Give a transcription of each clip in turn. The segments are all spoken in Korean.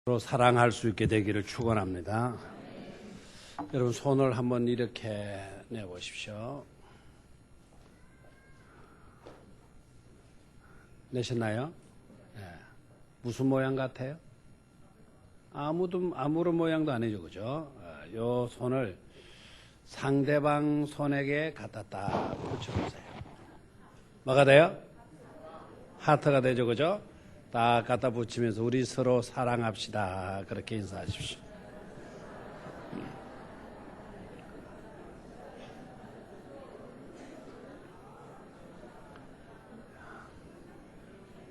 로 사랑할 수 있게 되기를 축원합니다. 여러분 손을 한번 이렇게 내보십시오. 내셨나요? 네. 무슨 모양 같아요? 아무런 모양도 아니죠, 그죠? 요 손을 상대방 손에게 갖다 딱 붙여보세요. 뭐가 돼요? 하트가 되죠, 그죠? 딱 갖다 붙이면서 우리 서로 사랑합시다. 그렇게 인사하십시오.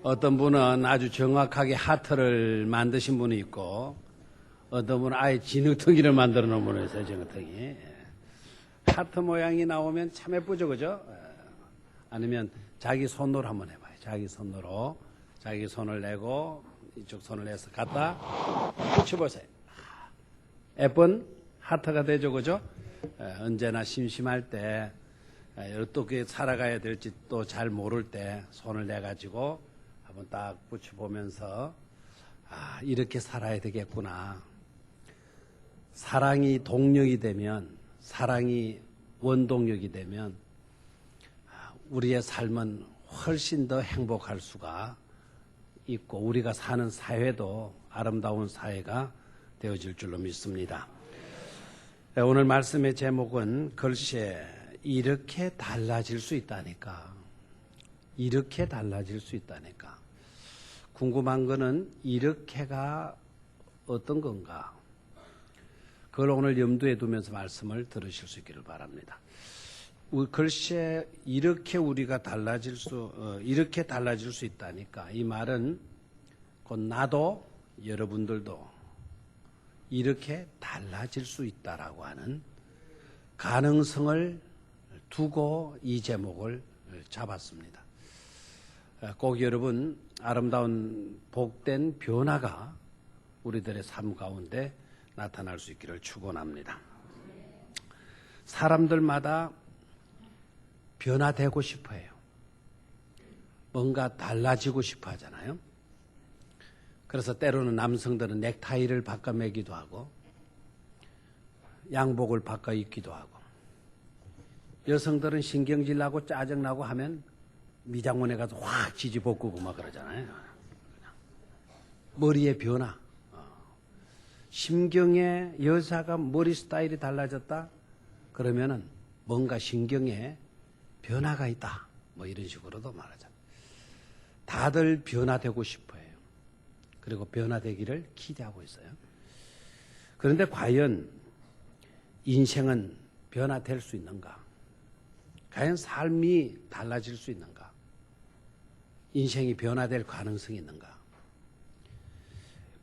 어떤 분은 아주 정확하게 하트를 만드신 분이 있고 어떤 분은 아예 진흙덩이를 만들어 놓은 분이 있어요. 진흙덩이. 하트 모양이 나오면 참 예쁘죠, 그죠? 아니면 자기 손으로 한번 해봐요. 자기 손으로. 자기 손을 내고 이쪽 손을 내서 갖다 붙여보세요. 예쁜 하트가 되죠, 그죠? 언제나 심심할 때 어떻게 살아가야 될지 또 잘 모를 때 손을 내가지고 한번 딱 붙여보면서 이렇게 살아야 되겠구나. 사랑이 동력이 되면, 사랑이 원동력이 되면 우리의 삶은 훨씬 더 행복할 수가 있고 우리가 사는 사회도 아름다운 사회가 되어질 줄로 믿습니다. 오늘 말씀의 제목은 글쎄 이렇게 달라질 수 있다니까. 이렇게 달라질 수 있다니까. 궁금한 거는 이렇게가 어떤 건가. 그걸 오늘 염두에 두면서 말씀을 들으실 수 있기를 바랍니다. 글쎄 이렇게 우리가 이렇게 달라질 수 있다니까. 이 말은 곧 나도 여러분들도 이렇게 달라질 수 있다라고 하는 가능성을 두고 이 제목을 잡았습니다. 꼭 여러분 아름다운 복된 변화가 우리들의 삶 가운데 나타날 수 있기를 축원합니다. 사람들마다 변화되고 싶어 해요. 뭔가 달라지고 싶어 하잖아요. 그래서 때로는 남성들은 넥타이를 바꿔 매기도 하고 양복을 바꿔 입기도 하고 여성들은 신경질 나고 짜증나고 하면 미장원에 가서 확 지지볶고 막 그러잖아요. 머리의 변화. 심경에 여자가 머리 스타일이 달라졌다? 그러면은 뭔가 신경에 변화가 있다. 뭐 이런 식으로도 말하잖아요. 다들 변화되고 싶어 해요. 그리고 변화되기를 기대하고 있어요. 그런데 과연 인생은 변화될 수 있는가? 과연 삶이 달라질 수 있는가? 인생이 변화될 가능성이 있는가?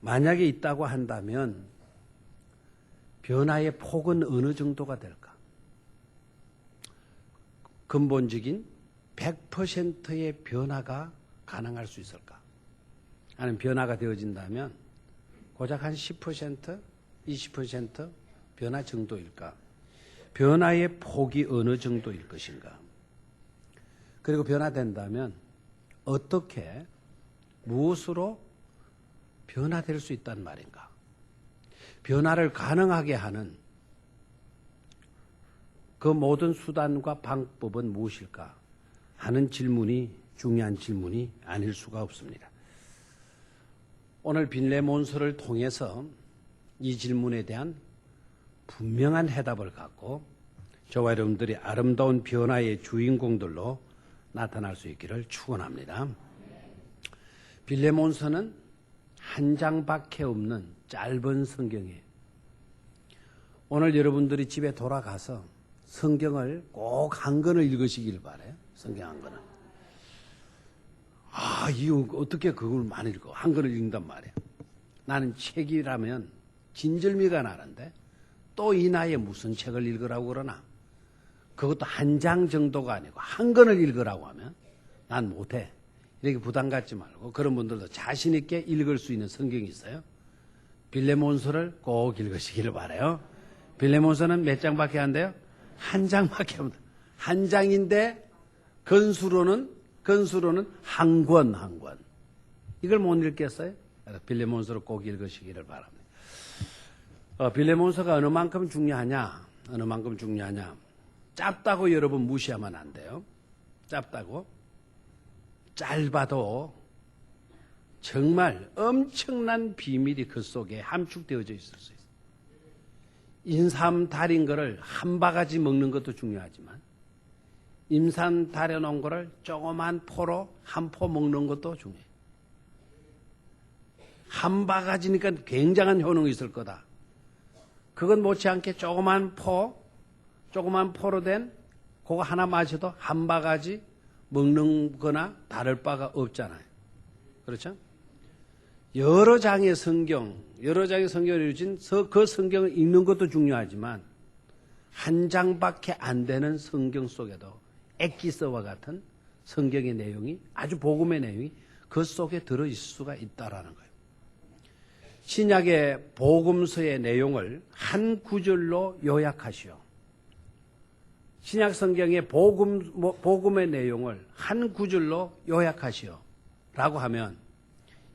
만약에 있다고 한다면 변화의 폭은 어느 정도가 될까? 근본적인 100%의 변화가 가능할 수 있을까? 아니면 변화가 되어진다면 고작 한 10%, 20% 변화 정도일까? 변화의 폭이 어느 정도일 것인가? 그리고 변화된다면 어떻게, 무엇으로 변화될 수 있단 말인가? 변화를 가능하게 하는 그 모든 수단과 방법은 무엇일까 하는 질문이 중요한 질문이 아닐 수가 없습니다. 오늘 빌레몬서를 통해서 이 질문에 대한 분명한 해답을 갖고 저와 여러분들이 아름다운 변화의 주인공들로 나타날 수 있기를 축원합니다. 빌레몬서는 한 장밖에 없는 짧은 성경이에요. 오늘 여러분들이 집에 돌아가서 성경을 꼭 한 권을 읽으시길 바라요. 성경 한 권을. 이거 어떻게 그걸 많이 읽어? 한 권을 읽는단 말이에요. 나는 책이라면 진절미가 나는데 또 이 나이에 무슨 책을 읽으라고 그러나? 그것도 한 장 정도가 아니고 한 권을 읽으라고 하면 난 못해. 이렇게 부담 갖지 말고 그런 분들도 자신 있게 읽을 수 있는 성경이 있어요. 빌레몬서를 꼭 읽으시기를 바라요. 빌레몬서는 몇 장밖에 안 돼요? 한 장밖에 안 돼요. 한 장인데 건수로는 한 권. 이걸 못 읽겠어요? 빌레몬서를 꼭 읽으시기를 바랍니다. 빌레몬서가 어느 만큼 중요하냐? 어느 만큼 중요하냐? 짧다고 여러분 무시하면 안 돼요. 짧다고. 짧아도 정말 엄청난 비밀이 그 속에 함축되어져 있을 수 있어요. 인삼 달인 거를 한 바가지 먹는 것도 중요하지만 인삼 달여놓은 거를 조그만 포로 한 포 먹는 것도 중요해요. 한 바가지니까 굉장한 효능이 있을 거다. 그건 못지않게 조그만 포로 된 그거 하나 마셔도 한 바가지 먹는 거나 다를 바가 없잖아요. 그렇죠? 여러 장의 성경을 읽은 그 성경을 읽는 것도 중요하지만 한 장밖에 안 되는 성경 속에도 엑기스와 같은 성경의 내용이 아주 복음의 내용이 그 속에 들어있을 수가 있다라는 거예요. 신약의 복음서의 내용을 한 구절로 요약하시오. 신약 성경의 복음의 내용을 한 구절로 요약하시오. 라고 하면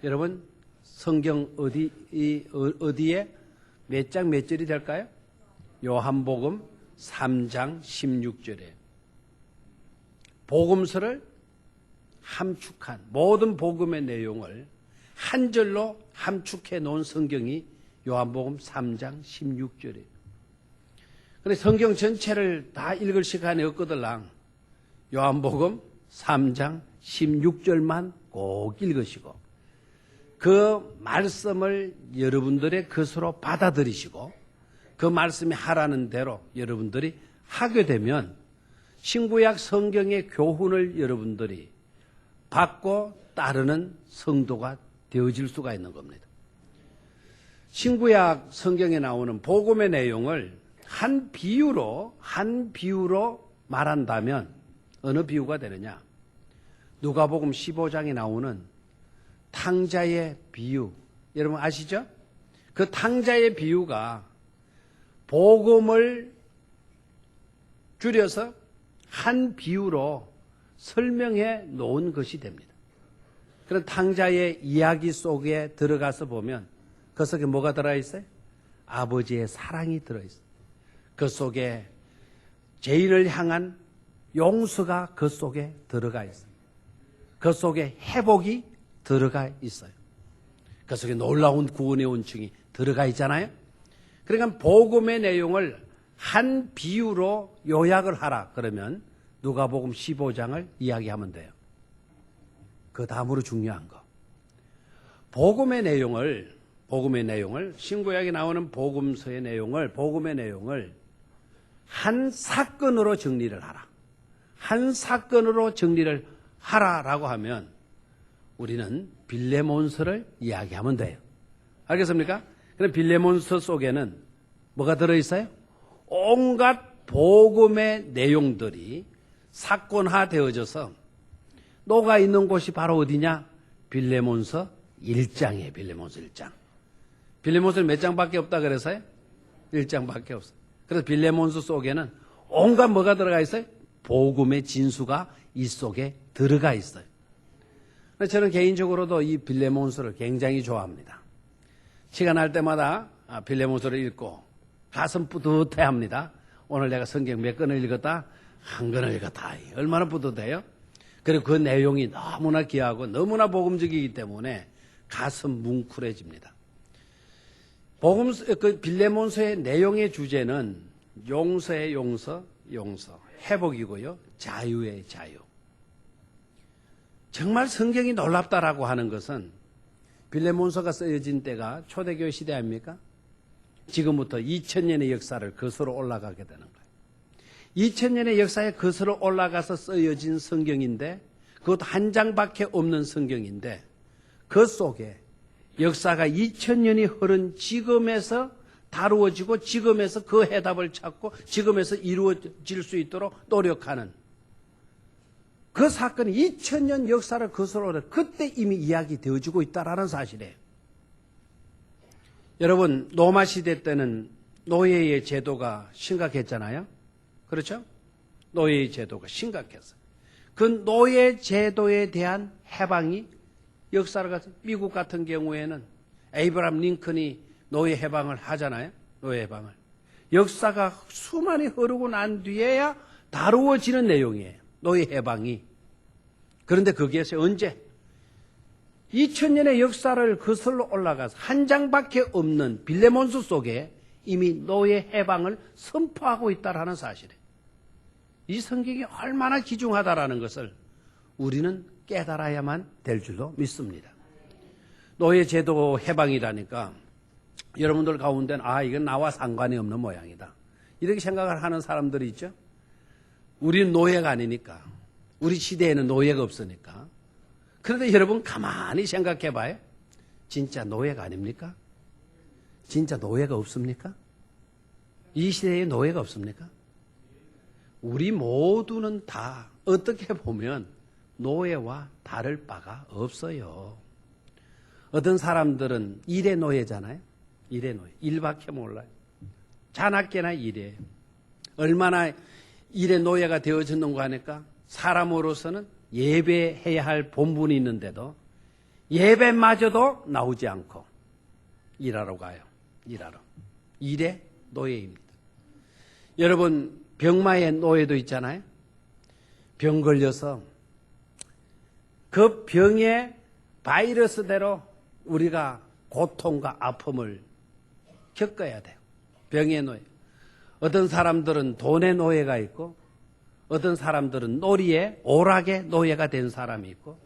여러분 성경 어디에 몇 장 몇 절이 될까요? 요한복음 3장 16절에 복음서를 함축한 모든 복음의 내용을 한 절로 함축해 놓은 성경이 요한복음 3장 16절이에요. 그런데 성경 전체를 다 읽을 시간이 없거들랑 요한복음 3장 16절만 꼭 읽으시고 그 말씀을 여러분들의 것으로 받아들이시고 그 말씀이 하라는 대로 여러분들이 하게 되면 신구약 성경의 교훈을 여러분들이 받고 따르는 성도가 되어질 수가 있는 겁니다. 신구약 성경에 나오는 복음의 내용을 한 비유로 말한다면 어느 비유가 되느냐? 누가복음 15장에 나오는 탕자의 비유. 여러분 아시죠? 그 탕자의 비유가 복음을 줄여서 한 비유로 설명해 놓은 것이 됩니다. 그런 탕자의 이야기 속에 들어가서 보면 그 속에 뭐가 들어있어요? 아버지의 사랑이 들어있어요. 그 속에 죄인을 향한 용서가 그 속에 들어가 있어요. 그 속에 회복이 들어가 있어요. 그 속에 놀라운 구원의 온증이 들어가 있잖아요. 그러니까 복음의 내용을 한 비유로 요약을 하라 그러면 누가복음 15장을 이야기하면 돼요. 그 다음으로 중요한 거. 복음의 내용을 신구약에 나오는 복음의 내용을 한 사건으로 정리를 하라. 한 사건으로 정리를 하라라고 하면 우리는 빌레몬서를 이야기하면 돼요. 알겠습니까? 그럼 빌레몬서 속에는 뭐가 들어있어요? 온갖 복음의 내용들이 사건화되어져서 녹아 있는 곳이 바로 어디냐? 빌레몬서 1장이에요. 빌레몬서 1장. 빌레몬서는 몇 장밖에 없다 그래서요? 1장밖에 없어요. 그래서 빌레몬서 속에는 온갖 뭐가 들어가 있어요? 복음의 진수가 이 속에 들어가 있어요. 저는 개인적으로도 이 빌레몬서를 굉장히 좋아합니다. 시간 날 때마다 빌레몬서를 읽고 가슴 뿌듯해합니다. 오늘 내가 성경 몇 권을 읽었다? 한 권을 읽었다. 얼마나 뿌듯해요? 그리고 그 내용이 너무나 귀하고 너무나 복음적이기 때문에 가슴 뭉클해집니다. 그 빌레몬서의 내용의 주제는 용서의 용서, 회복이고요. 자유의 자유. 정말 성경이 놀랍다라고 하는 것은 빌레몬서가 쓰여진 때가 초대교회 시대 아닙니까? 지금부터 2000년의 역사를 거슬러 올라가게 되는 거예요. 2000년의 역사에 거슬러 올라가서 쓰여진 성경인데 그것도 한 장밖에 없는 성경인데 그 속에 역사가 2000년이 흐른 지금에서 다루어지고 지금에서 그 해답을 찾고 지금에서 이루어질 수 있도록 노력하는 그 사건이 2000년 역사를 거슬러 올라 그때 이미 이야기되어지고 있다는 사실이에요. 여러분 로마 시대 때는 노예의 제도가 심각했잖아요. 그렇죠? 노예의 제도가 심각했어요. 그 노예 제도에 대한 해방이 역사를 가서 미국 같은 경우에는 에이브람 링컨이 노예 해방을 하잖아요. 노예 해방을. 역사가 수많이 흐르고 난 뒤에야 다루어지는 내용이에요. 노예 해방이. 그런데 거기에서 언제? 2000년의 역사를 거슬러 올라가서 한 장밖에 없는 빌레몬스 속에 이미 노예 해방을 선포하고 있다는 사실이에요. 이 성경이 얼마나 귀중하다라는 것을 우리는 깨달아야만 될 줄로 믿습니다. 노예 제도 해방이라니까 여러분들 가운데는 이건 나와 상관이 없는 모양이다. 이렇게 생각을 하는 사람들이 있죠. 우리는 노예가 아니니까. 우리 시대에는 노예가 없으니까. 그런데 여러분 가만히 생각해 봐요. 진짜 노예가 아닙니까? 진짜 노예가 없습니까? 이 시대에 노예가 없습니까? 우리 모두는 다 어떻게 보면 노예와 다를 바가 없어요. 어떤 사람들은 일의 노예잖아요. 일의 노예. 일밖에 몰라요. 자나깨나 일이에요. 얼마나 일의 노예가 되어졌는가 하니까 사람으로서는 예배해야 할 본분이 있는데도 예배마저도 나오지 않고 일하러 가요. 일하러. 일의 노예입니다. 여러분 병마의 노예도 있잖아요. 병 걸려서 그 병의 바이러스대로 우리가 고통과 아픔을 겪어야 돼요. 병의 노예. 어떤 사람들은 돈의 노예가 있고 어떤 사람들은 놀이의 오락의 노예가 된 사람이 있고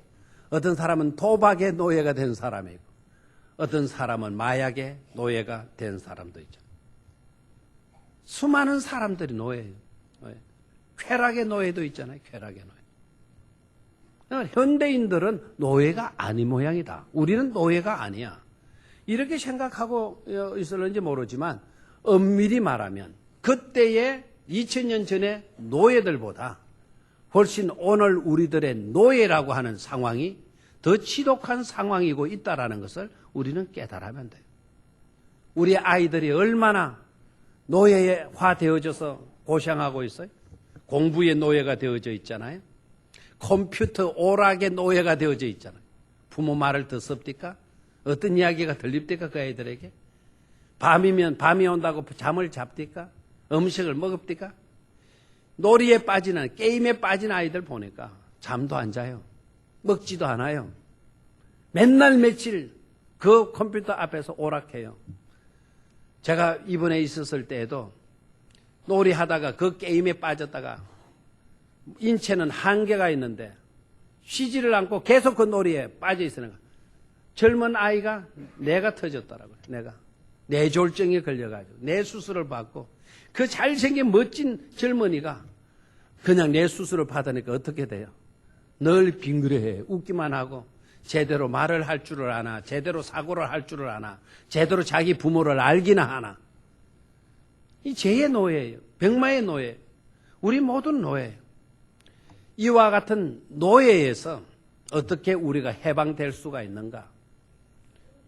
어떤 사람은 도박의 노예가 된 사람이 있고 어떤 사람은 마약의 노예가 된 사람도 있죠. 수많은 사람들이 노예예요. 쾌락의 노예도 있잖아요. 쾌락의 노예. 현대인들은 노예가 아닌 모양이다. 우리는 노예가 아니야. 이렇게 생각하고 있을는지 모르지만 엄밀히 말하면 그때의 2000년 전의 노예들보다 훨씬 오늘 우리들의 노예라고 하는 상황이 더 지독한 상황이고 있다는 것을 우리는 깨달으면 돼요. 우리 아이들이 얼마나 노예화 되어져서 고생하고 있어요. 공부의 노예가 되어져 있잖아요. 컴퓨터 오락의 노예가 되어져 있잖아요. 부모 말을 듣습니까? 어떤 이야기가 들립니까? 그 아이들에게? 밤이 온다고 잠을 잡디까? 음식을 먹읍니까? 놀이에 빠지는, 게임에 빠진 아이들 보니까 잠도 안 자요. 먹지도 않아요. 맨날 며칠 그 컴퓨터 앞에서 오락해요. 제가 이번에 있었을 때에도 놀이하다가 그 게임에 빠졌다가 인체는 한계가 있는데 쉬지를 않고 계속 그 놀이에 빠져 있으니까 젊은 아이가 뇌가 터졌더라고요. 뇌졸중에 걸려가지고 뇌 수술을 받고 그 잘생긴 멋진 젊은이가 그냥 뇌 수술을 받으니까 어떻게 돼요? 늘 빙그레해. 웃기만 하고 제대로 말을 할 줄을 아나, 제대로 사고를 할 줄을 아나, 제대로 자기 부모를 알기나 하나. 이 죄의 노예예요. 병마의 노예. 우리 모두는 노예예요. 이와 같은 노예에서 어떻게 우리가 해방될 수가 있는가?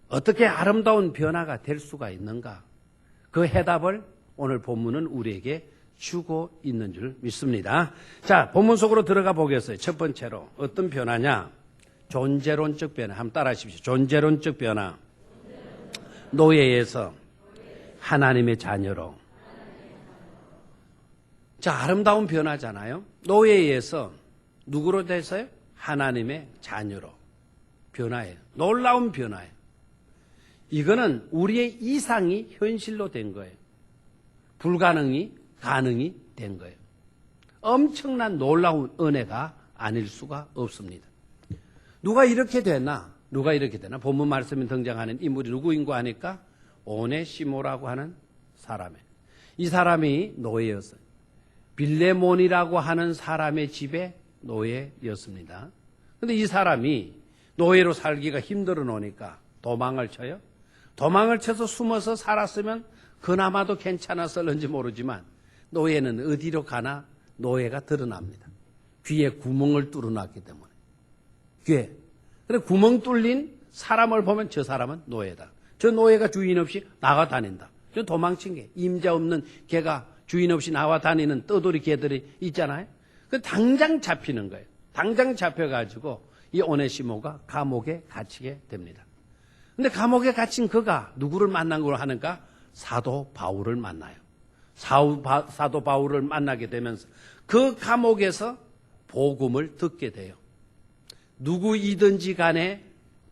어떻게 아름다운 변화가 될 수가 있는가? 그 해답을 오늘 본문은 우리에게 주고 있는 줄 믿습니다. 자, 본문 속으로 들어가 보겠어요. 첫 번째로 어떤 변화냐? 존재론적 변화. 한번 따라 하십시오. 존재론적 변화. 노예에서 하나님의 자녀로. 자, 아름다운 변화잖아요. 노예에서 누구로 돼서요? 하나님의 자녀로. 변화예요. 놀라운 변화예요. 이거는 우리의 이상이 현실로 된 거예요. 불가능이 가능이 된 거예요. 엄청난 놀라운 은혜가 아닐 수가 없습니다. 누가 이렇게 되나? 본문 말씀에 등장하는 인물이 누구인가 하니까 오네시모라고 하는 사람이에요. 이 사람이 노예였어요. 빌레몬이라고 하는 사람의 집에 노예였습니다. 그런데 이 사람이 노예로 살기가 힘들어 놓으니까 도망을 쳐요. 도망을 쳐서 숨어서 살았으면 그나마도 괜찮았을는지 모르지만 노예는 어디로 가나 노예가 드러납니다. 귀에 구멍을 뚫어놨기 때문에. 귀에. 그래 구멍 뚫린 사람을 보면 저 사람은 노예다. 저 노예가 주인 없이 나가 다닌다. 저 도망친 개. 임자 없는 개가 주인 없이 나와 다니는 떠돌이 개들이 있잖아요. 그 당장 잡히는 거예요. 당장 잡혀가지고 이 오네시모가 감옥에 갇히게 됩니다. 근데 감옥에 갇힌 그가 누구를 만난 걸 하는가? 사도 바울을 만나요. 사도 바울을 만나게 되면서 그 감옥에서 복음을 듣게 돼요. 누구이든지 간에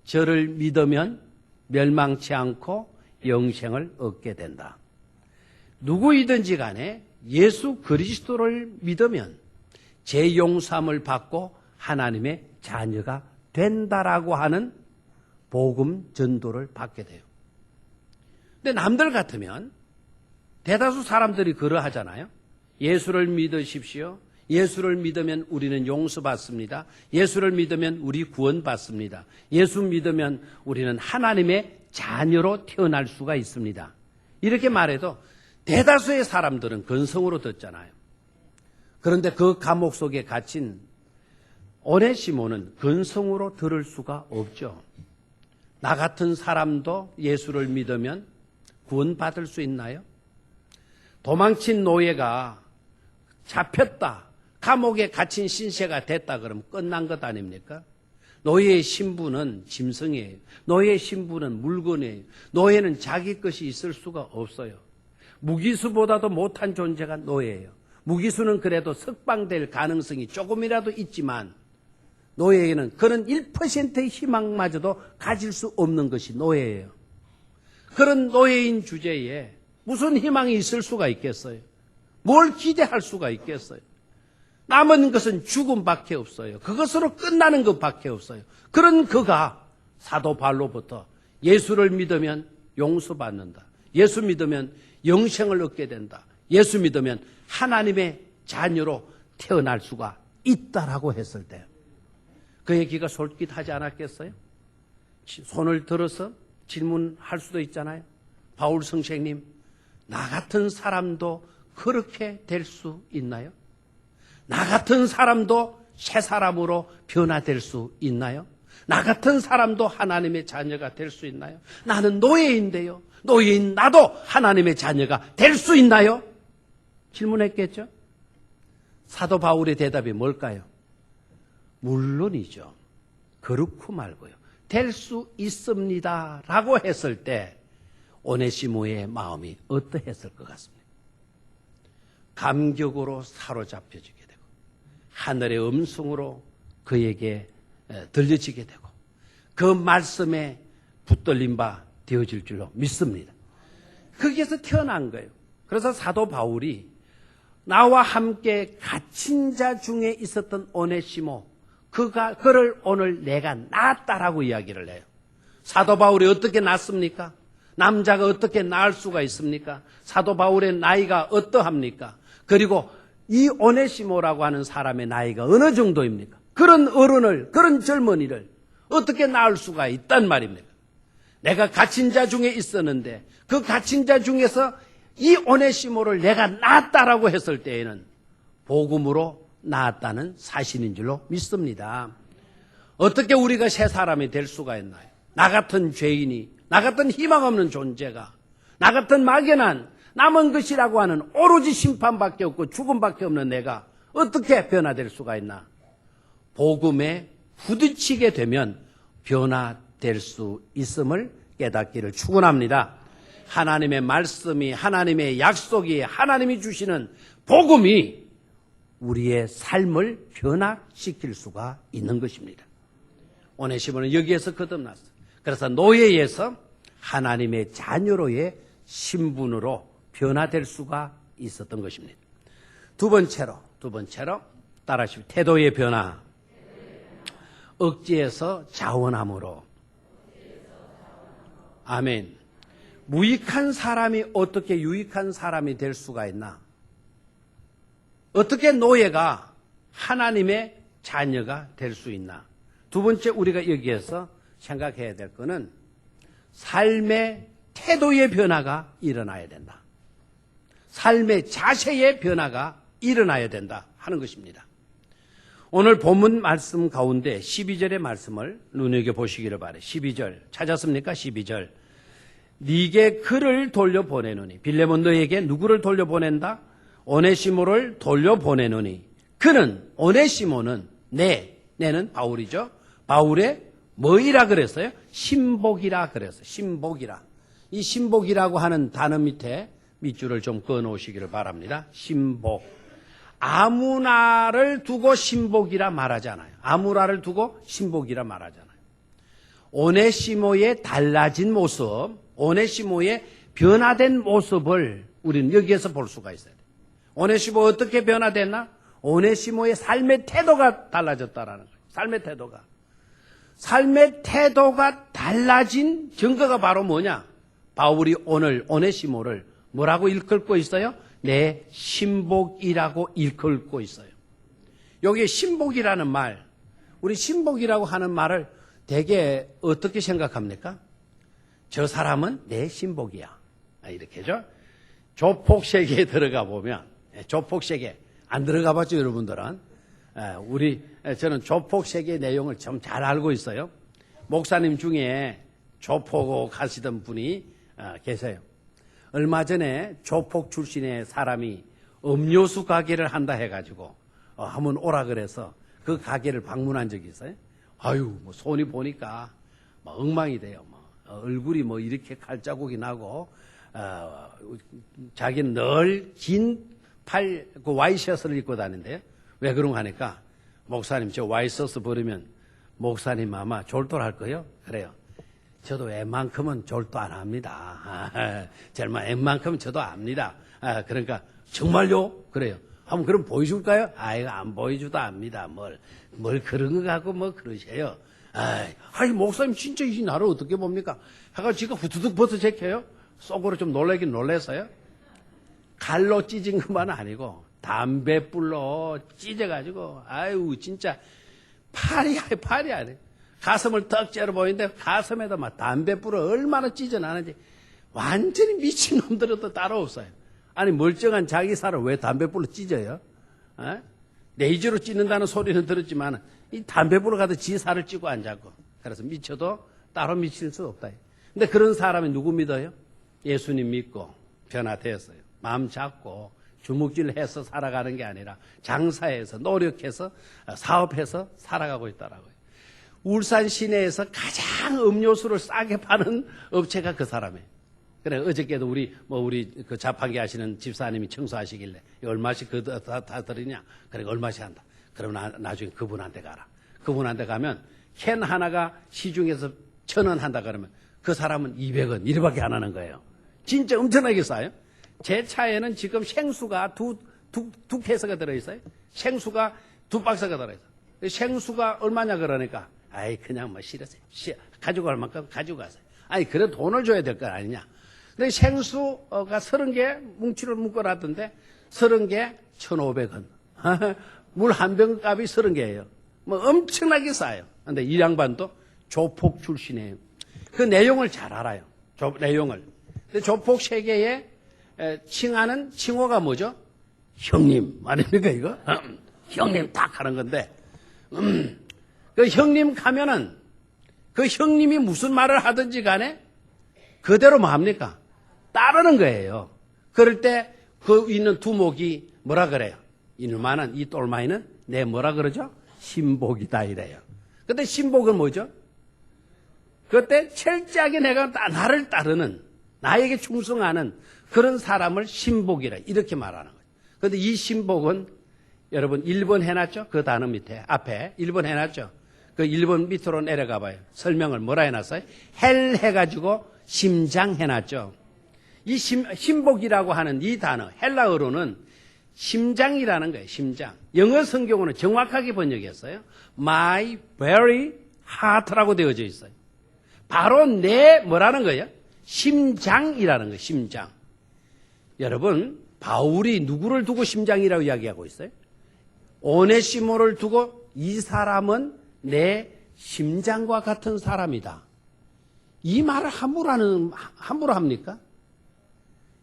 저를 믿으면 멸망치 않고 영생을 얻게 된다. 누구이든지 간에 예수 그리스도를 믿으면 죄 용서함을 받고 하나님의 자녀가 된다라고 하는 복음 전도를 받게 돼요. 근데 남들 같으면 대다수 사람들이 그러하잖아요. 예수를 믿으십시오. 예수를 믿으면 우리는 용서받습니다. 예수를 믿으면 우리 구원받습니다. 예수 믿으면 우리는 하나님의 자녀로 태어날 수가 있습니다. 이렇게 말해도 대다수의 사람들은 근성으로 듣잖아요. 그런데 그 감옥 속에 갇힌 오네시모는 근성으로 들을 수가 없죠. 나 같은 사람도 예수를 믿으면 구원받을 수 있나요? 도망친 노예가 잡혔다, 감옥에 갇힌 신세가 됐다 그러면 끝난 것 아닙니까? 노예의 신분은 짐승이에요. 노예의 신분은 물건이에요. 노예는 자기 것이 있을 수가 없어요. 무기수보다도 못한 존재가 노예예요. 무기수는 그래도 석방될 가능성이 조금이라도 있지만 노예에는 그런 1%의 희망마저도 가질 수 없는 것이 노예예요. 그런 노예인 주제에 무슨 희망이 있을 수가 있겠어요? 뭘 기대할 수가 있겠어요? 남은 것은 죽음밖에 없어요. 그것으로 끝나는 것밖에 없어요. 그런 그가 사도 바울로부터 예수를 믿으면 용서받는다. 예수 믿으면 영생을 얻게 된다. 예수 믿으면 하나님의 자녀로 태어날 수가 있다라고 했을 때 그의 귀가 솔깃하지 않았겠어요? 손을 들어서 질문할 수도 있잖아요. 바울 선생님, 나 같은 사람도 그렇게 될 수 있나요? 나 같은 사람도 새 사람으로 변화될 수 있나요? 나 같은 사람도 하나님의 자녀가 될 수 있나요? 나는 노예인데요. 노예인 나도 하나님의 자녀가 될 수 있나요? 질문했겠죠? 사도 바울의 대답이 뭘까요? 물론이죠. 그렇고 말고요. 될 수 있습니다. 라고 했을 때 오네시모의 마음이 어떠했을 것 같습니다. 감격으로 사로잡혀지게 되고 하늘의 음성으로 그에게 들려지게 되고 그 말씀에 붙들린 바 되어질 줄로 믿습니다. 거기에서 태어난 거예요. 그래서 사도 바울이 나와 함께 갇힌 자 중에 있었던 오네시모 그를 오늘 내가 낳았다라고 이야기를 해요. 사도 바울이 어떻게 낳습니까? 남자가 어떻게 낳을 수가 있습니까? 사도 바울의 나이가 어떠합니까? 그리고 이 오네시모라고 하는 사람의 나이가 어느 정도입니까? 그런 어른을, 그런 젊은이를 어떻게 낳을 수가 있단 말입니까? 내가 갇힌 자 중에 있었는데 그 갇힌 자 중에서 이 오네시모를 내가 낳았다라고 했을 때에는 복음으로 낳았다는 사실인 줄로 믿습니다. 어떻게 우리가 새 사람이 될 수가 있나요? 나 같은 죄인이, 나 같은 희망 없는 존재가, 나 같은 막연한 남은 것이라고 하는 오로지 심판밖에 없고 죽음밖에 없는 내가 어떻게 변화될 수가 있나? 복음에 부딪히게 되면 변화될 수 있음을 깨닫기를 축원합니다. 하나님의 말씀이, 하나님의 약속이, 하나님이 주시는 복음이 우리의 삶을 변화시킬 수가 있는 것입니다. 오네시모는 여기에서 거듭났어요. 그래서 노예에서 하나님의 자녀로의 신분으로 변화될 수가 있었던 것입니다. 두 번째로 따라하시오. 태도의 변화. 억지에서 자원함으로. 아멘. 무익한 사람이 어떻게 유익한 사람이 될 수가 있나? 어떻게 노예가 하나님의 자녀가 될 수 있나? 두 번째 우리가 여기에서 생각해야 될 것은 삶의 태도의 변화가 일어나야 된다. 삶의 자세의 변화가 일어나야 된다 하는 것입니다. 오늘 본문 말씀 가운데 12절의 말씀을 눈여겨보시기를 바라요. 12절 찾았습니까? 12절. 네게 그를 돌려보내노니. 빌레몬 너에게 누구를 돌려보낸다? 오네시모를 돌려보내노니. 그는, 오네시모는 내는 바울이죠. 바울의 뭐이라 그랬어요? 신복이라 그랬어요. 신복이라. 이 신복이라고 하는 단어 밑에 밑줄을 좀 그어 놓으시기를 바랍니다. 신복. 아무나를 두고 신복이라 말하잖아요. 아무나를 두고 신복이라 말하잖아요. 오네시모의 달라진 모습, 오네시모의 변화된 모습을 우리는 여기에서 볼 수가 있어요. 오네시모 어떻게 변화됐나? 오네시모의 삶의 태도가 달라졌다라는 거예요. 삶의 태도가 달라진 증거가 바로 뭐냐? 바울이 오늘 오네시모를 뭐라고 일컬고 있어요? 내 신복이라고 일컬고 있어요. 여기 신복이라는 말, 우리 신복이라고 하는 말을 되게 어떻게 생각합니까? 저 사람은 내 신복이야. 이렇게죠. 조폭세계에 들어가 보면, 조폭세계 안 들어가 봤죠, 여러분들은? 저는 조폭세계의 내용을 좀 잘 알고 있어요. 목사님 중에 조폭 하시던 분이 계세요. 얼마 전에 조폭 출신의 사람이 음료수 가게를 한다 해가지고 한번 오라 그래서 그 가게를 방문한 적이 있어요. 아유, 뭐 손이 보니까 뭐 엉망이 돼요. 얼굴이 뭐 이렇게 칼자국이 나고 자기는 늘 긴 팔 그 와이셔츠를 입고 다닌대요. 왜 그런가 하니까 목사님 저 와이셔츠 버리면 목사님 아마 졸도할 거예요. 그래요. 저도 웬만큼은 졸도 안 합니다. 정말 웬만큼은 저도 압니다. 그러니까 정말요? 그래요. 한번 그럼 보여줄까요? 이거 안 보여줘도 압니다. 뭘 그런 거 갖고 뭐 그러세요. 아이 목사님 진짜 이 나를 어떻게 봅니까? 하가 지가 후두둑 벗어 제껴요. 속으로 좀 놀라긴 놀랐어요. 칼로 찢은 것만 아니고 담배불로 찢어가지고 아유 진짜 팔이 아니에요. 가슴을 떡 째려 보이는데 가슴에다 막 담배불을 얼마나 찢어나는지 완전히 미친 놈들은 또 따로 없어요. 아니 멀쩡한 자기 살을 왜 담배불로 찢어요? 레이저로 찢는다는 소리는 들었지만 이 담배불로 가도 지 살을 찌고 앉았고 그래서 미쳐도 따로 미칠 수 없다. 근데 그런 사람이 누구 믿어요? 예수님 믿고 변화되었어요. 마음 잡고 주먹질 해서 살아가는 게 아니라 장사해서 노력해서 사업해서 살아가고 있다라고요. 울산 시내에서 가장 음료수를 싸게 파는 업체가 그 사람이에요. 그래 어저께도 우리 그 자판기 하시는 집사님이 청소하시길래 얼마씩 다 들으냐? 그래 얼마씩 한다. 그럼 나중에 그분한테 가라. 그분한테 가면 캔 하나가 시중에서 1,000원 한다 그러면 그 사람은 200원 이렇게밖에 안 하는 거예요. 진짜 엄청나게 싸요. 제 차에는 지금 생수가 두 케이스가 들어있어요. 생수가 2박스가 들어있어요. 생수가 얼마냐 그러니까 아이 그냥 뭐 싫으세요. 가지고 갈 만큼 가지고 가세요. 아니 그래 돈을 줘야 될 거 아니냐. 근데 생수가 30개 뭉치를 묶어놨던데 30개 1,500원. 물 한 병 값이 30개예요. 뭐 엄청나게 싸요. 근데 이 양반도 조폭 출신이에요. 그 내용을 잘 알아요. 내용을. 근데 조폭 세계에 칭하는 칭호가 뭐죠? 형님 아닙니까 이거? 형님 딱 하는 건데 그 형님 가면은 그 형님이 무슨 말을 하든지 간에 그대로 뭐 합니까? 따르는 거예요. 그럴 때 그 있는 두목이 뭐라 그래요? 이놈아는 이 똘마이는 내 뭐라 그러죠? 신복이다 이래요. 근데 신복은 뭐죠? 그때 철저하게 내가 나를 따르는 나에게 충성하는 그런 사람을 신복이라 이렇게 말하는 거예요. 그런데 이 신복은 여러분 1번 해놨죠? 그 단어 밑에 앞에 1번 해놨죠? 그 1번 밑으로 내려가 봐요. 설명을 뭐라 해놨어요? 헬 해가지고 심장 해놨죠. 이 신복이라고 하는 이 단어 헬라어로는 심장이라는 거예요. 심장. 영어 성경으로는 정확하게 번역했어요. My very heart라고 되어져 있어요. 바로 내 뭐라는 거예요? 심장이라는 거예요. 심장. 여러분 바울이 누구를 두고 심장이라고 이야기하고 있어요? 오네시모를 두고 이 사람은 내 심장과 같은 사람이다. 이 말을 함부로 합니까?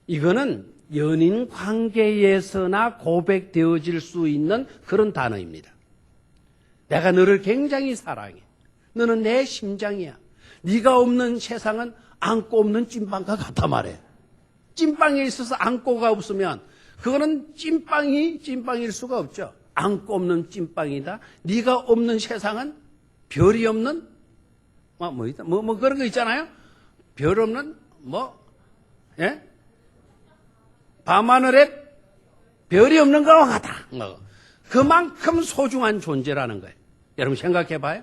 이거는 연인 관계에서나 고백되어질 수 있는 그런 단어입니다. 내가 너를 굉장히 사랑해. 너는 내 심장이야. 네가 없는 세상은 안고 없는 찐빵과 같아 말해. 찐빵에 있어서 안고가 없으면 그거는 찐빵일 수가 없죠. 안고 없는 찐빵이다. 네가 없는 세상은 별이 없는 뭐 그런 거 있잖아요. 별 없는 예? 밤하늘에 별이 없는 것과 같다. 그만큼 소중한 존재라는 거예요. 여러분 생각해 봐요.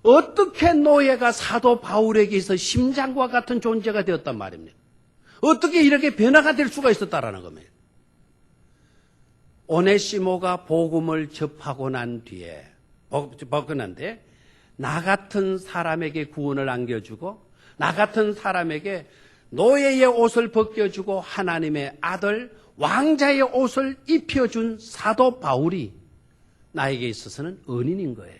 어떻게 노예가 사도 바울에게서 심장과 같은 존재가 되었단 말입니까? 어떻게 이렇게 변화가 될 수가 있었다라는 겁니다. 오네시모가 복음을 접하고 난 뒤에 나 같은 사람에게 구원을 안겨주고 나 같은 사람에게 노예의 옷을 벗겨주고 하나님의 아들 왕자의 옷을 입혀준 사도 바울이 나에게 있어서는 은인인 거예요.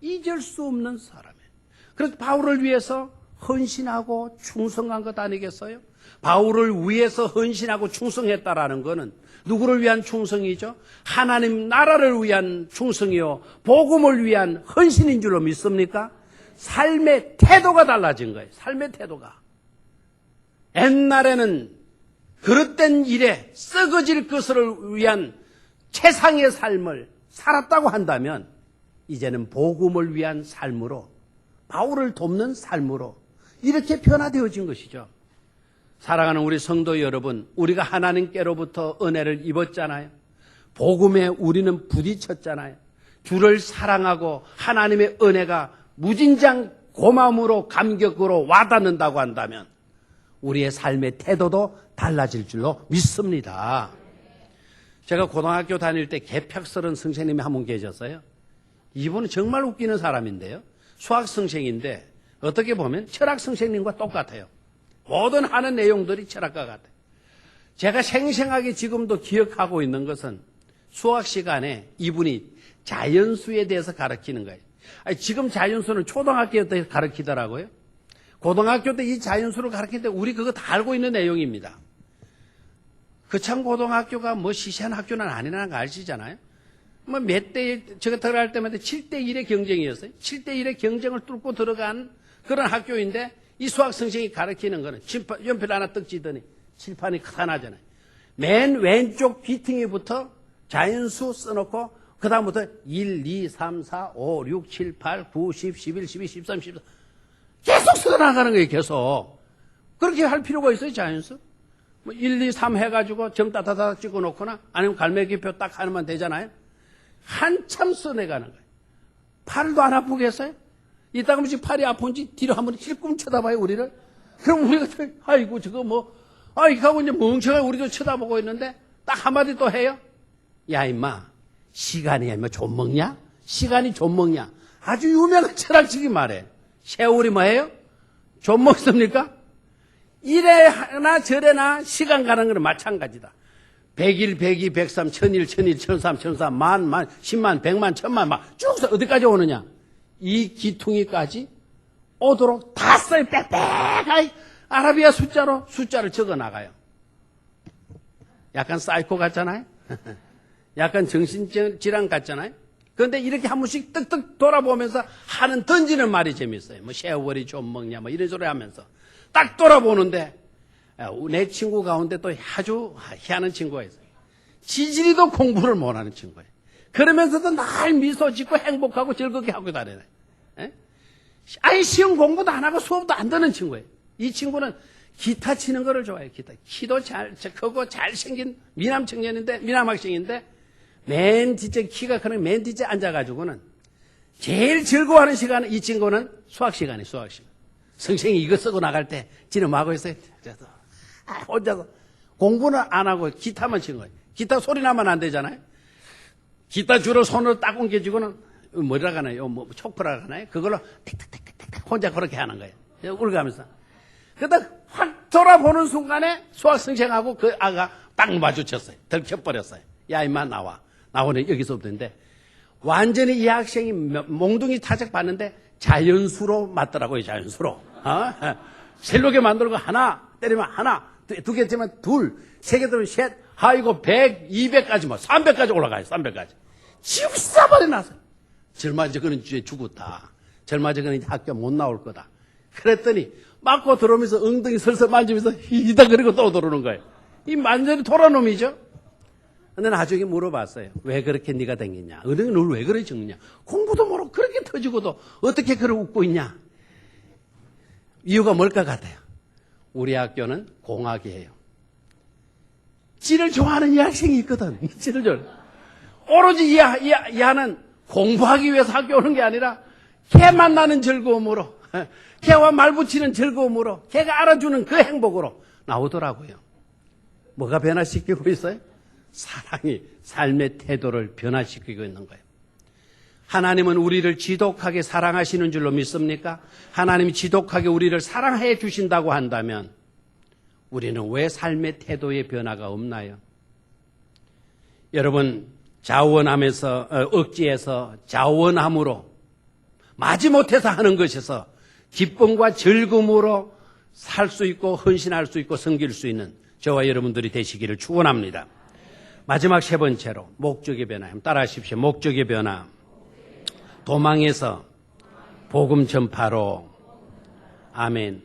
잊을 수 없는 사람이에요. 그래서 바울을 위해서 헌신하고 충성한 것 아니겠어요? 바울을 위해서 헌신하고 충성했다라는 것은 누구를 위한 충성이죠? 하나님 나라를 위한 충성이요 복음을 위한 헌신인 줄로 믿습니까? 삶의 태도가 달라진 거예요. 삶의 태도가. 옛날에는 그릇된 일에 썩어질 것을 위한 최상의 삶을 살았다고 한다면 이제는 복음을 위한 삶으로 바울을 돕는 삶으로 이렇게 변화되어진 것이죠. 사랑하는 우리 성도 여러분, 우리가 하나님께로부터 은혜를 입었잖아요. 복음에 우리는 부딪혔잖아요. 주를 사랑하고 하나님의 은혜가 무진장 고마움으로 감격으로 와닿는다고 한다면 우리의 삶의 태도도 달라질 줄로 믿습니다. 제가 고등학교 다닐 때 개벽설은 선생님이 한 분 계셨어요. 이분은 정말 웃기는 사람인데요. 수학 선생인데 어떻게 보면 철학 선생님과 똑같아요. 모든 하는 내용들이 철학과 같아요. 제가 생생하게 지금도 기억하고 있는 것은 수학 시간에 이분이 자연수에 대해서 가르치는 거예요. 지금 자연수는 초등학교 때 가르치더라고요. 고등학교 때 이 자연수를 가르치는데 우리 그거 다 알고 있는 내용입니다. 그참 고등학교가 뭐 시시한 학교는 아니라는 거 아시잖아요. 뭐 몇 대, 제가 들어갈 때마다 7대1의 경쟁이었어요. 7대1의 경쟁을 뚫고 들어간 그런 학교인데 이 수학 선생이 가르치는 거는 연필 하나 떡 쥐더니 칠판이 하나잖아요. 맨 왼쪽 귀퉁이부터 자연수 써놓고 그 다음부터 1, 2, 3, 4, 5, 6, 7, 8, 9, 10, 11, 12, 13, 14 계속 써나가는 거예요. 계속. 그렇게 할 필요가 있어요. 자연수. 뭐 1, 2, 3 해가지고 점 따다닥 찍어놓거나 아니면 갈매기표 딱 하나만 되잖아요. 한참 써내가는 거예요. 팔도 안 아프겠어요? 이따가 무슨 팔이 아픈지 뒤로 한번 힐끔 쳐다봐요, 우리를. 그럼 우리가, 아이고, 저거 뭐, 이렇게 하고 이제 멍청하게 우리도 쳐다보고 있는데, 딱 한마디 또 해요? 야, 임마, 시간이야, 임마, 좀 먹냐? 시간이 좀 먹냐? 아주 유명한 철학적인 말이에요. 세월이 뭐예요? 좀 먹습니까? 이래나 저래나 시간 가는 거는 마찬가지다. 100일, 102, 103, 1000일, 1001, 1003, 1004, 만, 10만, 100만, 1000만, 막 쭉 어디까지 오느냐? 이 기퉁이까지 오도록 다 써요. 빽빽하게 아라비아 숫자를 적어 나가요. 약간 사이코 같잖아요? 약간 정신질환 같잖아요? 그런데 이렇게 한 번씩 떡떡 돌아보면서 던지는 말이 재밌어요. 뭐 세월이 좀 먹냐, 뭐 이런 소리 하면서. 딱 돌아보는데, 내 친구 가운데 또 아주 희한한 친구가 있어요. 지질이도 공부를 못하는 친구예요. 그러면서도 날 미소 짓고 행복하고 즐겁게 하고 다녀요. 아예 시험 공부도 안 하고 수업도 안 듣는 친구예요. 이 친구는 기타 치는 거를 좋아해요. 기타. 키도 크고 잘생긴 미남 청년인데, 미남 학생인데, 맨 뒤째 키가 크는 맨 뒤째 앉아가지고는 제일 즐거워하는 시간은 이 친구는 수학 시간이에요. 수학 시간. 선생님이 이거 쓰고 나갈 때 지는 뭐 하고 있어요? 혼자서 공부는 안 하고 기타만 치는 거예요. 기타 소리 나면 안 되잖아요. 기타 줄을 손으로 딱 옮겨주고는 뭐라고 하나요? 뭐 촉프라고 하나요? 그걸로 틱틱틱틱틱 혼자 그렇게 하는 거예요. 울가면서. 그러다 확 돌아보는 순간에 수학 선생하고 그 아가 딱 마주쳤어요. 들켜버렸어요. 야 임마 나와. 나오네 여기서부터인데 완전히 이 학생이 몽둥이 타작 봤는데 자연수로 맞더라고요. 자연수로. 셀로게 만들고 하나 때리면 하나, 두 개 때리면 둘, 세 개 때리면 셋, 아이고 100, 200까지 뭐 300까지 올라가요. 300까지. 집사발이 났어요. 절마 저거는 주에 죽었다. 절마 저거는 학교 못 나올 거다. 그랬더니 맞고 들어오면서 엉덩이 설설 만지면서 히다 그리고 또 들어오는 거예요. 이 완전히 도라놈이죠. 근데 나중에 물어봤어요. 왜 그렇게 네가 댕겼냐? 은행이 널 왜 그래 적냐? 공부도 모르고 그렇게 터지고도 어떻게 그래 웃고 있냐? 이유가 뭘 것 같아요? 우리 학교는 공학이에요. 지를 좋아하는 이 학생이 있거든. 지를 좋아하는. 오로지 이 아는 공부하기 위해서 학교 오는 게 아니라 걔 만나는 즐거움으로, 걔와 말 붙이는 즐거움으로, 걔가 알아주는 그 행복으로 나오더라고요. 뭐가 변화시키고 있어요? 사랑이 삶의 태도를 변화시키고 있는 거예요. 하나님은 우리를 지독하게 사랑하시는 줄로 믿습니까? 하나님이 지독하게 우리를 사랑해 주신다고 한다면 우리는 왜 삶의 태도의 변화가 없나요? 여러분, 자원함에서 억지에서 자원함으로 마지못해서 하는 것에서 기쁨과 즐거움으로 살 수 있고 헌신할 수 있고 섬길 수 있는 저와 여러분들이 되시기를 축원합니다. 마지막 세 번째로 목적의 변화. 따라하십시오. 목적의 변화. 도망에서 복음 전파로. 아멘.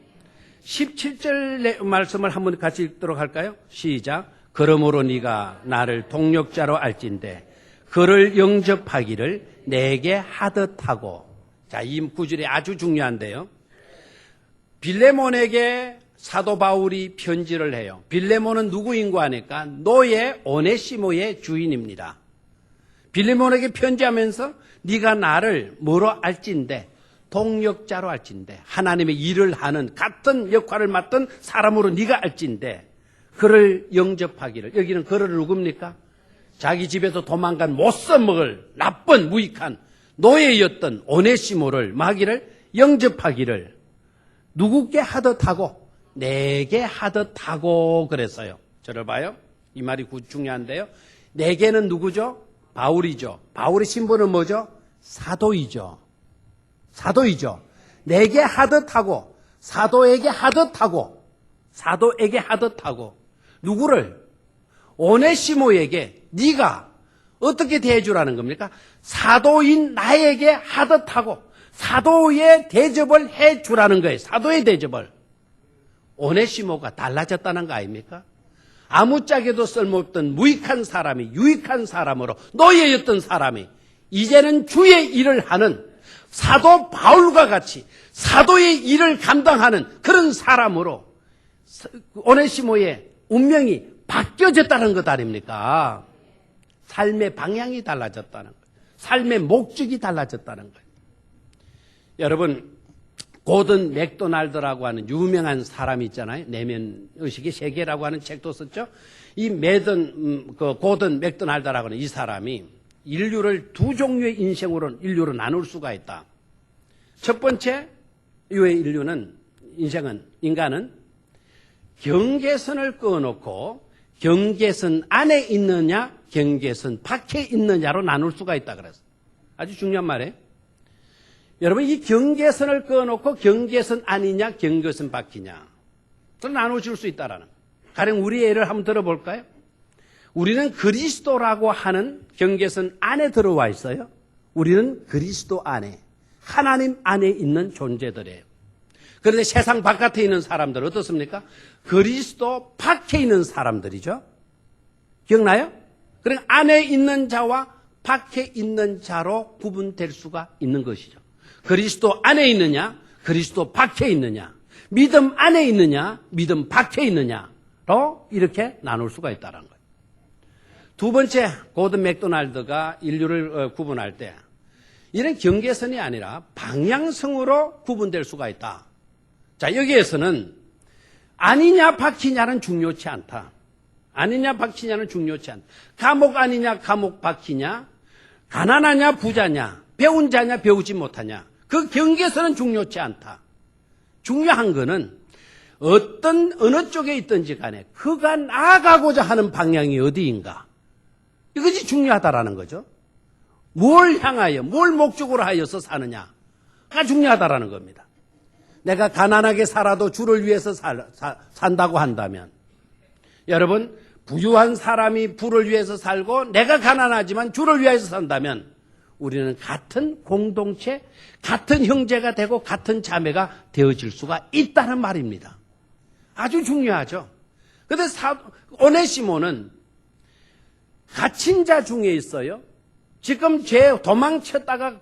17절 말씀을 한번 같이 읽도록 할까요? 시작. 그러므로 네가 나를 동력자로 알진대 그를 영접하기를 내게 하듯 하고. 자, 이 구절이 아주 중요한데요. 빌레몬에게 사도 바울이 편지를 해요. 빌레몬은 누구인고 하니까 노예 오네시모의 주인입니다. 빌레몬에게 편지하면서 네가 나를 뭐로 알진대? 동력자로 알진대. 하나님의 일을 하는 같은 역할을 맡던 사람으로 네가 알진대 그를 영접하기를. 여기는 그를 누굽니까? 자기 집에서 도망간 못 써먹을 나쁜 무익한 노예였던 오네시모를 마기를 영접하기를 누구께 하듯 하고 내게 하듯 하고 그랬어요. 저를 봐요. 이 말이 중요한데요. 내게는 누구죠? 바울이죠. 바울의 신분은 뭐죠? 사도이죠. 사도이죠. 내게 하듯 하고 사도에게 하듯 하고 사도에게 하듯 하고 누구를? 오네시모에게 네가 어떻게 대해주라는 겁니까? 사도인 나에게 하듯 하고 사도의 대접을 해주라는 거예요. 사도의 대접을. 오네시모가 달라졌다는 거 아닙니까? 아무짝에도 쓸모없던 무익한 사람이 유익한 사람으로 노예였던 사람이 이제는 주의 일을 하는 사도 바울과 같이 사도의 일을 감당하는 그런 사람으로 오네시모의 운명이 바뀌어졌다는 것 아닙니까? 삶의 방향이 달라졌다는 거예요. 삶의 목적이 달라졌다는 거예요. 여러분, 고든 맥도날드라고 하는 유명한 사람이 있잖아요. 내면 의식의 세계라고 하는 책도 썼죠. 이 고든 맥도날드라고 하는 이 사람이 인류를 두 종류의 인생으로 나눌 수가 있다. 첫 번째 유의 인간은 경계선을 끊어놓고 경계선 안에 있느냐 경계선 밖에 있느냐로 나눌 수가 있다 그랬어요. 아주 중요한 말이에요. 여러분, 이 경계선을 끊어놓고 경계선 아니냐 경계선 밖이냐 그걸 나눠줄 수 있다라는 거예요. 가령 우리의 예를 한번 들어볼까요? 우리는 그리스도라고 하는 경계선 안에 들어와 있어요. 우리는 그리스도 안에 하나님 안에 있는 존재들이에요. 그런데 세상 바깥에 있는 사람들 어떻습니까? 그리스도 밖에 있는 사람들이죠. 기억나요? 그러니까 안에 있는 자와 밖에 있는 자로 구분될 수가 있는 것이죠. 그리스도 안에 있느냐, 그리스도 밖에 있느냐, 믿음 안에 있느냐, 믿음 밖에 있느냐로 이렇게 나눌 수가 있다는 거예요. 두 번째, 고든 맥도날드가 인류를 구분할 때 이런 경계선이 아니라 방향성으로 구분될 수가 있다. 자, 여기에서는 아니냐 밖이냐는 중요치 않다. 아니냐 밖이냐는 중요치 않다. 감옥 아니냐 감옥 밖이냐, 가난하냐 부자냐, 배운 자냐 배우지 못하냐, 그 경계선은 중요치 않다. 중요한 거는 어느 쪽에 있든지 간에 그가 나아가고자 하는 방향이 어디인가, 이것이 중요하다라는 거죠. 뭘 향하여, 뭘 목적으로 하여서 사느냐가 중요하다라는 겁니다. 내가 가난하게 살아도 주를 위해서 산다고 한다면, 여러분, 부유한 사람이 부를 위해서 살고 내가 가난하지만 주를 위해서 산다면 우리는 같은 공동체, 같은 형제가 되고 같은 자매가 되어질 수가 있다는 말입니다. 아주 중요하죠. 그런데 오네시모는 갇힌 자 중에 있어요. 지금 죄 도망쳤다가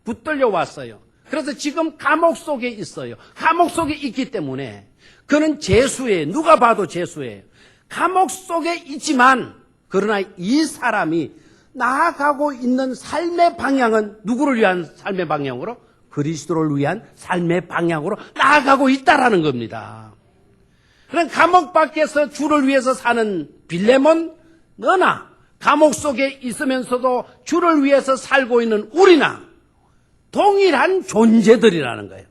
붙들려 왔어요. 그래서 지금 감옥 속에 있어요. 감옥 속에 있기 때문에 그는 죄수예요. 누가 봐도 죄수예요. 감옥 속에 있지만 그러나 이 사람이 나아가고 있는 삶의 방향은 누구를 위한 삶의 방향으로? 그리스도를 위한 삶의 방향으로 나아가고 있다라는 겁니다. 그럼 감옥 밖에서 주를 위해서 사는 빌레몬 너나 감옥 속에 있으면서도 주를 위해서 살고 있는 우리나 동일한 존재들이라는 거예요.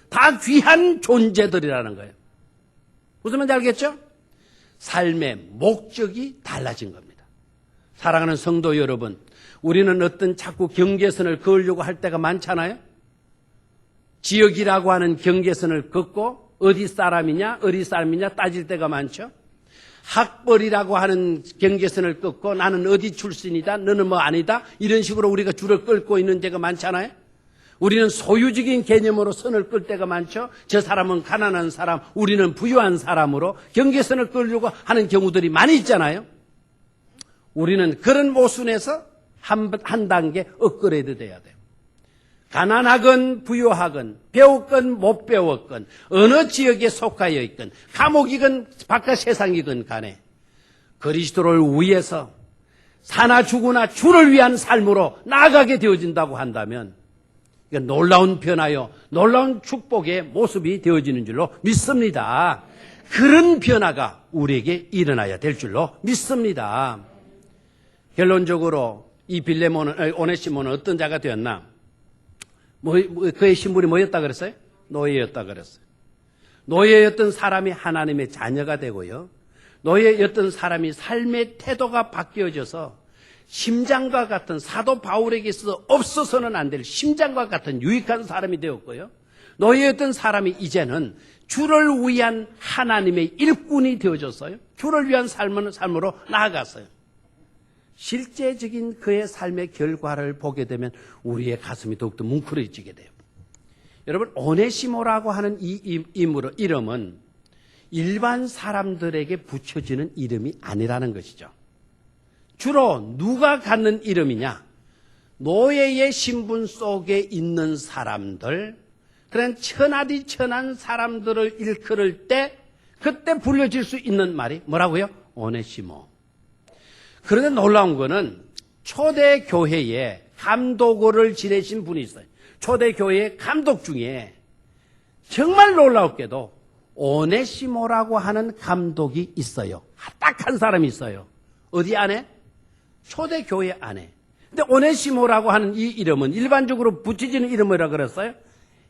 다 귀한 존재들이라는 거예요. 무슨 말인지 알겠죠? 삶의 목적이 달라진 겁니다. 사랑하는 성도 여러분, 우리는 어떤 자꾸 경계선을 그으려고 할 때가 많잖아요. 지역이라고 하는 경계선을 긋고 어디 사람이냐 따질 때가 많죠. 학벌이라고 하는 경계선을 긋고 나는 어디 출신이다 너는 뭐 아니다 이런 식으로 우리가 줄을 끌고 있는 데가 많잖아요. 우리는 소유적인 개념으로 선을 끌 때가 많죠. 저 사람은 가난한 사람, 우리는 부유한 사람으로 경계선을 끌려고 하는 경우들이 많이 있잖아요. 우리는 그런 모순에서 한 단계 업그레이드 돼야 돼요. 가난하건 부유하건 배웠건 못 배웠건 어느 지역에 속하여 있건 감옥이건 바깥 세상이건 간에 그리스도를 위해서 사나 죽으나 주를 위한 삶으로 나아가게 되어진다고 한다면 이건 놀라운 변화요, 놀라운 축복의 모습이 되어지는 줄로 믿습니다. 그런 변화가 우리에게 일어나야 될 줄로 믿습니다. 결론적으로 이 오네시모는 어떤 자가 되었나? 그의 신분이 뭐였다 그랬어요? 노예였다 그랬어요. 노예였던 사람이 하나님의 자녀가 되고요. 노예였던 사람이 삶의 태도가 바뀌어져서 심장과 같은 사도 바울에게 있어서 없어서는 안 될 심장과 같은 유익한 사람이 되었고요. 노예였던 사람이 이제는 주를 위한 하나님의 일꾼이 되어졌어요. 주를 위한 삶으로 나아갔어요. 실제적인 그의 삶의 결과를 보게 되면 우리의 가슴이 더욱더 뭉클해지게 돼요. 여러분, 오네시모라고 하는 이 이름은 일반 사람들에게 붙여지는 이름이 아니라는 것이죠. 주로 누가 갖는 이름이냐? 노예의 신분 속에 있는 사람들, 그런 천하디 천한 사람들을 일컬을 때 그때 불려질 수 있는 말이 뭐라고요? 오네시모. 그런데 놀라운 거는 초대 교회에 감독을 지내신 분이 있어요. 초대 교회의 감독 중에 정말 놀랍게도 오네시모라고 하는 감독이 있어요. 딱 한 사람이 있어요. 어디 안에? 초대 교회 안에. 근데 오네시모라고 하는 이 이름은 일반적으로 붙여지는 이름이라고 그랬어요.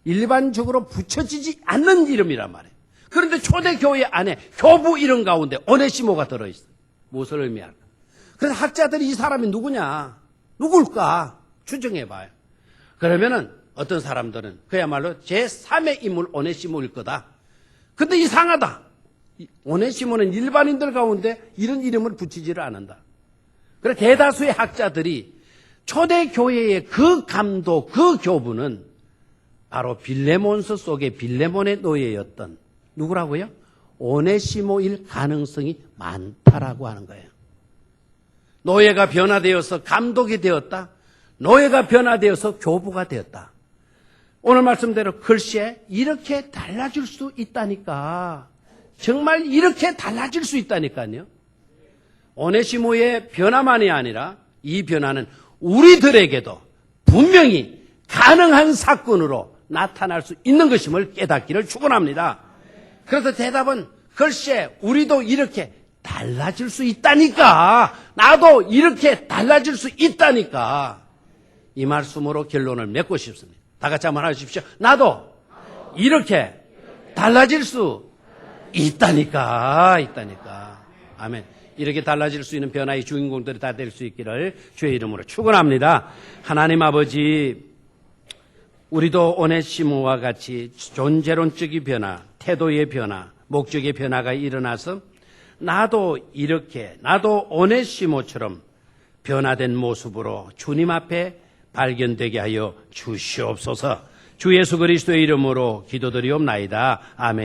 일반적으로 붙여지지 않는 이름이란 말이에요. 그런데 초대 교회 안에 교부 이름 가운데 오네시모가 들어있어요. 무엇을 의미할까? 그래서 학자들이 이 사람이 누구냐? 누굴까? 추정해봐요. 그러면은 어떤 사람들은 그야말로 제3의 인물 오네시모일 거다. 근데 이상하다. 오네시모는 일반인들 가운데 이런 이름을 붙이지를 않는다. 그래서 대다수의 학자들이 초대교회의 그 감독, 그 교부는 바로 빌레몬서 속의 빌레몬의 노예였던 누구라고요? 오네시모일 가능성이 많다라고 하는 거예요. 노예가 변화되어서 감독이 되었다. 노예가 변화되어서 교부가 되었다. 오늘 말씀대로 글쎄 이렇게 달라질 수 있다니까. 정말 이렇게 달라질 수 있다니까요. 오네시모의 변화만이 아니라 이 변화는 우리들에게도 분명히 가능한 사건으로 나타날 수 있는 것임을 깨닫기를 축원합니다. 그래서 대답은 글쎄 우리도 이렇게 달라질 수 있다니까. 나도 이렇게 달라질 수 있다니까. 이 말씀으로 결론을 맺고 싶습니다. 다 같이 한번 하십시오. 나도 이렇게 달라질 수 있다니까. 아멘. 이렇게 달라질 수 있는 변화의 주인공들이 다 될 수 있기를 주의 이름으로 축원합니다. 하나님 아버지, 우리도 오네시모와 같이 존재론적인 변화, 태도의 변화, 목적의 변화가 일어나서 나도 오네시모처럼 변화된 모습으로 주님 앞에 발견되게 하여 주시옵소서. 주 예수 그리스도의 이름으로 기도드리옵나이다. 아멘.